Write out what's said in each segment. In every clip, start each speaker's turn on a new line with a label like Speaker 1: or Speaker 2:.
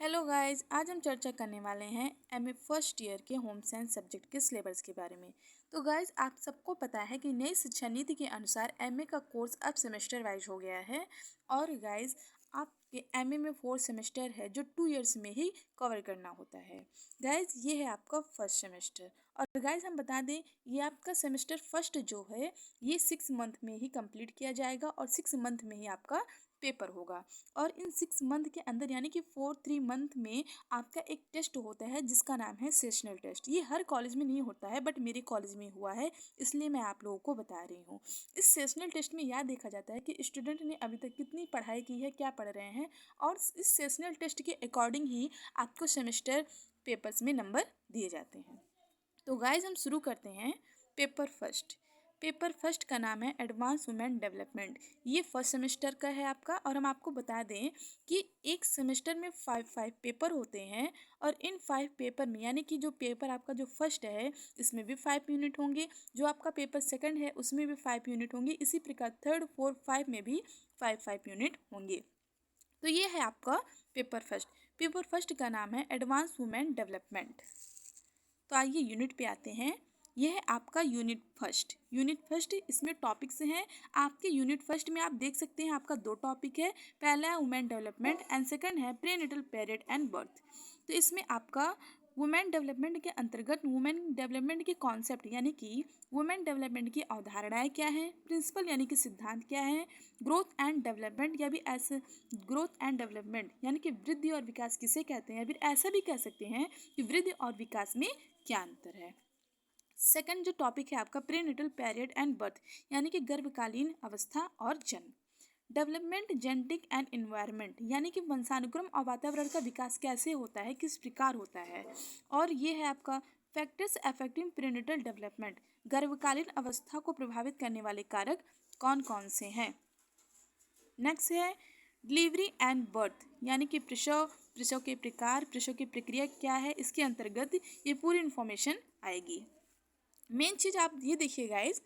Speaker 1: Hello guys, आज हम चर्चा करने वाले हैं एमए फर्स्ट ईयर के होम साइंस सब्जेक्ट के सिलेबस के बारे में। तो गाइस, आप सबको पता है कि नई शिक्षा नीति के अनुसार एमए का कोर्स अब सेमेस्टर वाइज हो गया है। और गाइस, आपके एमए में 4 सेमेस्टर है जो 2 इयर्स में ही कवर करना होता है। गाइस, ये है आपका फर्स्ट सेमेस्टर। और गाइस, हम बता दें, ये आपका सेमेस्टर फर्स्ट जो है ये 6 मंथ में ही कंप्लीट किया जाएगा और 6 मंथ में ही आपका पेपर होगा। और इन 6 मंथ के अंदर यानी कि 3 मंथ में आपका एक टेस्ट होता है जिसका नाम है सेशनल टेस्ट। ये हर कॉलेज में नहीं होता है बट मेरे कॉलेज में हुआ है, इसलिए मैं आप लोगों को बता रही हूँ। इस सेशनल टेस्ट में यह देखा जाता है कि स्टूडेंट ने अभी तक कितनी पढ़ाई की है, क्या पढ़ रहे हैं, और इस सेशनल टेस्ट के अकॉर्डिंग ही आपको सेमेस्टर पेपर्स में नंबर दिए जाते हैं। तो गाइज, हम शुरू करते हैं। Paper first. पेपर फर्स्ट का नाम है एडवांस वुमेन डेवलपमेंट। ये फर्स्ट सेमेस्टर का है आपका। और हम आपको बता दें कि एक सेमेस्टर में 5 पेपर होते हैं। और इन 5 पेपर में यानी कि जो पेपर आपका जो फर्स्ट है इसमें भी 5 यूनिट होंगे, जो आपका पेपर सेकंड है उसमें भी 5 यूनिट होंगे, इसी प्रकार थर्ड फोर्थ 5 में भी 5 यूनिट होंगे। तो ये है आपका पेपर फर्स्ट। पेपर फर्स्ट का नाम है एडवांस वुमेन डेवलपमेंट। तो आइए यूनिट पे आते हैं। यह है आपका यूनिट फर्स्ट। यूनिट फर्स्ट इसमें टॉपिक्स हैं आपके। यूनिट फर्स्ट में आप देख सकते हैं आपका 2 टॉपिक है। पहला है वुमेन डेवलपमेंट एंड सेकंड है प्रीनेटल पीरियड एंड बर्थ। तो इसमें आपका वुमेन डेवलपमेंट के अंतर्गत वुमेन डेवलपमेंट के कॉन्सेप्ट यानी कि वुमेन डेवलपमेंट की अवधारणाएं क्या हैं, प्रिंसिपल यानी कि सिद्धांत क्या है, ग्रोथ एंड डेवलपमेंट या भी ऐसे ग्रोथ एंड डेवलपमेंट यानी कि वृद्धि और विकास किसे कहते हैं, या फिर ऐसा भी कह सकते हैं कि वृद्धि और विकास में क्या अंतर है। सेकंड जो टॉपिक है आपका प्रीनेटल पीरियड एंड बर्थ यानी कि गर्भकालीन अवस्था और जन्म। डेवलपमेंट जेनेटिक एंड एनवायरनमेंट यानी कि वंशानुक्रम और वातावरण का विकास कैसे होता है, किस प्रकार होता है। और ये है आपका फैक्टर्स अफेक्टिंग प्रीनेटल डेवलपमेंट, गर्भकालीन अवस्था को प्रभावित करने वाले कारक कौन कौन से हैं। नेक्स्ट है डिलीवरी एंड बर्थ यानी कि प्रसव, प्रसव के प्रकार, प्रसव की प्रक्रिया क्या है, इसके अंतर्गत ये पूरी इन्फॉर्मेशन आएगी। मेन चीज आप ये देखिए guys,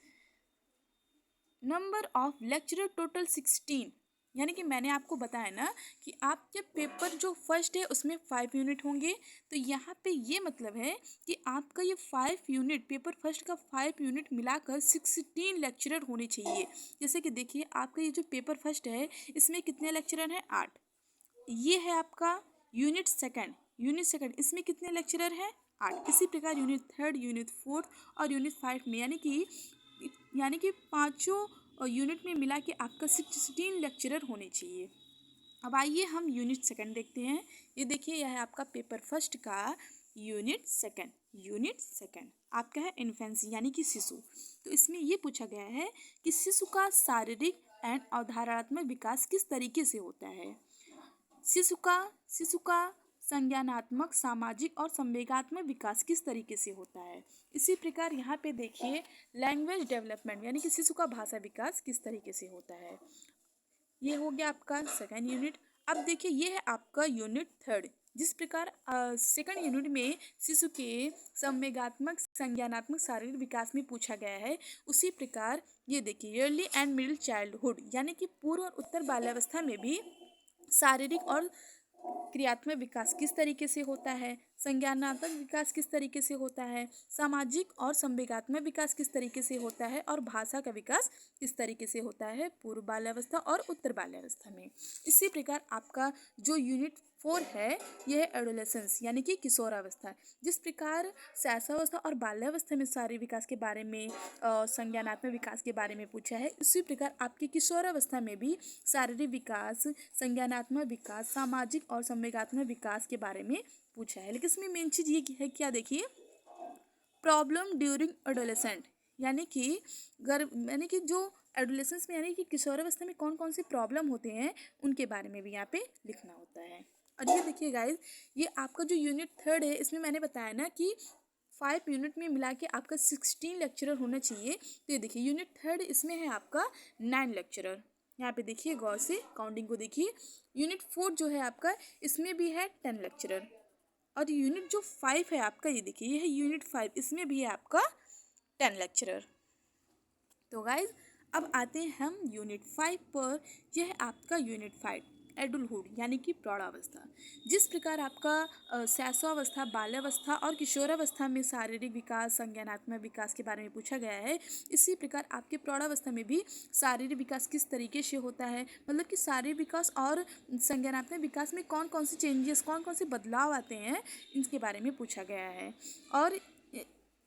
Speaker 1: number of lecturer total 16। यानी कि मैंने आपको बताया ना कि आपके पेपर जो फर्स्ट है उसमें 5 यूनिट होंगे। तो यहाँ पे ये मतलब है कि आपका ये 5 यूनिट पेपर फर्स्ट का 5 यूनिट मिलाकर 16 लेक्चरर होने चाहिए। जैसे कि देखिए आपका ये जो पेपर फर्स्ट है इसमें कितने लेक्चरर हैं, 8। ये है आपका यूनिट सेकंड। यूनिट सेकंड इसमें कितने लेक्चरर हैं, 8। इसी प्रकार यूनिट थर्ड, यूनिट फोर्थ और यूनिट 5 में यानी कि पाँचों यूनिट में मिला के आपका 16 लेक्चरर होने चाहिए। अब आइए हम यूनिट सेकंड देखते हैं। ये देखिए यह है आपका पेपर फर्स्ट का यूनिट सेकंड। यूनिट सेकंड आपका है इन्फेंसी यानी कि शिशु। तो इसमें ये पूछा गया है कि शिशु का शारीरिक एंड अवधारणात्मक विकास किस तरीके से होता है। शिशु का संज्ञानात्मक, सामाजिक और संवेगात्मक विकास किस तरीके से होता है। इसी प्रकार यहाँ पे देखिए लैंग्वेज डेवलपमेंट यानी कि शिशु का भाषा विकास किस तरीके से होता है। ये हो गया आपका सेकंड यूनिट। अब देखिए ये है आपका यूनिट थर्ड। जिस प्रकार सेकंड यूनिट में शिशु के संवेगात्मक, संज्ञानात्मक, शारीरिक विकास में पूछा गया है, उसी प्रकार ये देखिए अर्ली एंड मिडिल चाइल्डहुड यानी कि पूर्व और उत्तर बाल्यावस्था में भी शारीरिक और क्रियात्मक विकास किस तरीके से होता है, संज्ञानात्मक विकास किस तरीके से होता है, सामाजिक और संवेगात्मक विकास किस तरीके से होता है, और भाषा का विकास किस तरीके से होता है पूर्व बाल्यावस्था और उत्तर बाल्यावस्था में। इसी प्रकार आपका जो यूनिट 4 है यह है एडोलेसेंस यानी कि किशोरावस्था। जिस प्रकार शैशवावस्था और बाल्यावस्था में शारीरिक विकास के बारे में, संज्ञानात्मक विकास के बारे में पूछा है, उसी प्रकार आपकी किशोरावस्था में भी शारीरिक विकास, संज्ञानात्मक विकास, सामाजिक और संवेगात्मक विकास के बारे में पूछा है। लेकिन इसमें मेन चीज ये है क्या, देखिए प्रॉब्लम ड्यूरिंग एडोलेसेंट यानी कि जो एडोलेसेंस में यानी कि किशोरावस्था में कौन कौन से प्रॉब्लम होते हैं उनके बारे में भी यहाँ पे लिखना होता है। और ये देखिए गाइज, ये आपका जो यूनिट थर्ड है इसमें मैंने बताया ना कि 5 यूनिट में मिला के आपका 16 लेक्चरर होना चाहिए। तो ये देखिए यूनिट थर्ड इसमें है आपका 9 लेक्चरर। यहाँ पे देखिए गौर से काउंटिंग को देखिए। यूनिट 4 जो है आपका इसमें भी है 10 लेक्चरर। और यूनिट जो 5 है आपका, ये देखिए ये है यूनिट 5, इसमें भी है आपका 10 लेक्चरर। तो गाइज अब आते हैं हम यूनिट 5 पर। यह है आपका यूनिट 5 एडल्टहुड यानी कि प्रौढ़ावस्था। जिस प्रकार आपका शैशवावस्था, बाल्यावस्था और किशोरावस्था में शारीरिक विकास, संज्ञानात्मक विकास के बारे में पूछा गया है, इसी प्रकार आपके प्रौढ़ावस्था में भी शारीरिक विकास किस तरीके से होता है, मतलब कि शारीरिक विकास और संज्ञानात्मक विकास में कौन कौन से चेंजेस, कौन कौन से बदलाव आते हैं, इनके बारे में पूछा गया है। और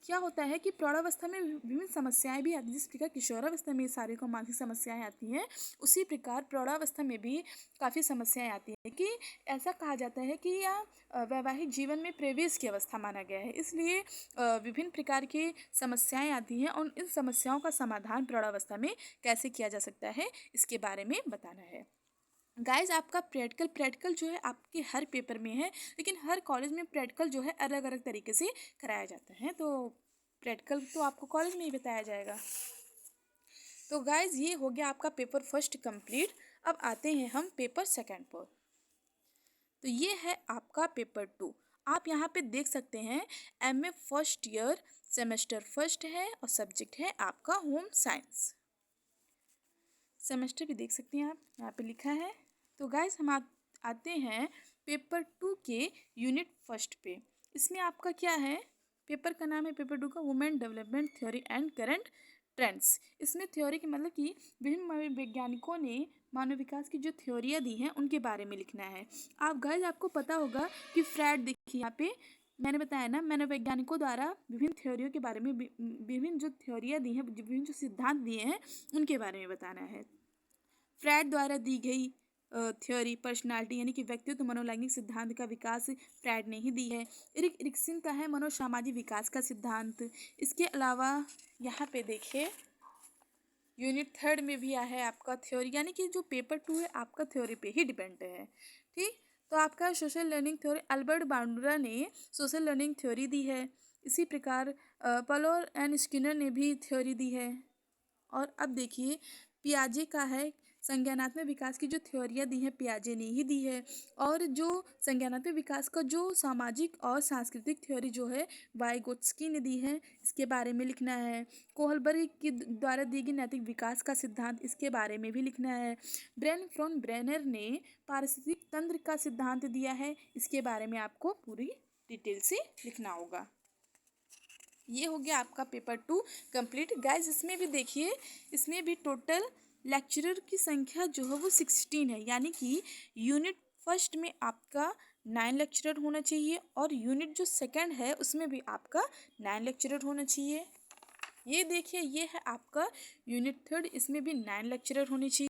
Speaker 1: क्या होता है कि प्रौढ़ावस्था में विभिन्न समस्याएं भी आती हैं। जिस प्रकार किशोरावस्था में शारीरिक और मानसिक समस्याएं आती हैं, उसी प्रकार प्रौढ़ावस्था में भी काफ़ी समस्याएं आती हैं। कि ऐसा कहा जाता है कि यह वैवाहिक जीवन में प्रवेश की अवस्था माना गया है, इसलिए विभिन्न प्रकार की समस्याएं आती हैं और इन समस्याओं का समाधान प्रौढ़ावस्था में कैसे किया जा सकता है, इसके बारे में बताना है। गाइज, आपका प्रैक्टिकल जो है आपके हर पेपर में है, लेकिन हर कॉलेज में प्रैक्टिकल जो है अलग अलग तरीके से कराया जाता है। तो प्रैक्टिकल तो आपको कॉलेज में ही बताया जाएगा। तो गाइज, ये हो गया आपका पेपर फर्स्ट कंप्लीट। अब आते हैं हम पेपर सेकंड पर। तो ये है आपका पेपर 2। आप यहाँ पे देख सकते हैं MA first year, semester first है और सब्जेक्ट है आपका होम साइंस। सेमेस्टर भी देख सकते हैं आप, यहाँ पे लिखा है। तो गाइज, हम आते हैं पेपर 2 के यूनिट फर्स्ट पे। इसमें आपका क्या है, पेपर का नाम है पेपर 2 का women development theory and current trends. इसमें थ्योरी के मतलब कि विभिन्न वैज्ञानिकों ने मानव विकास की जो थ्योरियाँ दी हैं उनके बारे में लिखना है। आप गाइज, आपको पता होगा कि फ्रायड, देखिए यहाँ पे मैंने बताया ना, मनोवैज्ञानिकों द्वारा विभिन्न थ्योरियों के बारे में, विभिन्न जो थ्योरियाँ दी हैं, विभिन्न जो सिद्धांत दिए हैं उनके बारे में बताना है। फ्रायड द्वारा दी गई थ्योरी पर्सनालिटी यानी कि व्यक्तित्व मनोलैंगिक सिद्धांत का विकास फ्रायड ने ही दी है। एरिक एरिक्सन का है मनोसामाजिक विकास का सिद्धांत। इसके अलावा यहाँ पे देखिए यूनिट थर्ड में भी है आपका थ्योरी, यानी कि जो पेपर 2 है आपका थ्योरी पे ही डिपेंड है। ठीक, तो आपका सोशल लर्निंग थ्योरी, अल्बर्ट बांडुरा ने सोशल लर्निंग थ्योरी दी है। इसी प्रकार पलोर एंड स्किनर ने भी थ्योरी दी है। और अब देखिए पियाजे का है संज्ञानात्मक विकास की जो थ्योरियाँ दी हैं पियाजे ने ही दी है। और जो संज्ञानात्मक विकास का जो सामाजिक और सांस्कृतिक थ्योरी जो है वाइगोत्स्की ने दी है, इसके बारे में लिखना है। कोहलबर्ग के द्वारा दी गई नैतिक विकास का सिद्धांत, इसके बारे में भी लिखना है। ब्रेन फ्रॉन ब्रेनर ने पारिस्थितिक तंत्र का सिद्धांत दिया है, इसके बारे में आपको पूरी डिटेल से लिखना होगा। ये हो गया आपका पेपर 2 कंप्लीट। गाइज, इसमें भी देखिए, इसमें भी टोटल लेक्चरर की संख्या जो है वो 16 है, यानी कि यूनिट फर्स्ट में आपका 9 लेक्चरर होना चाहिए और यूनिट जो सेकंड है उसमें भी आपका 9 लेक्चरर होना चाहिए। ये देखिए, ये है आपका यूनिट थर्ड, इसमें भी 9 लेक्चरर होने चाहिए।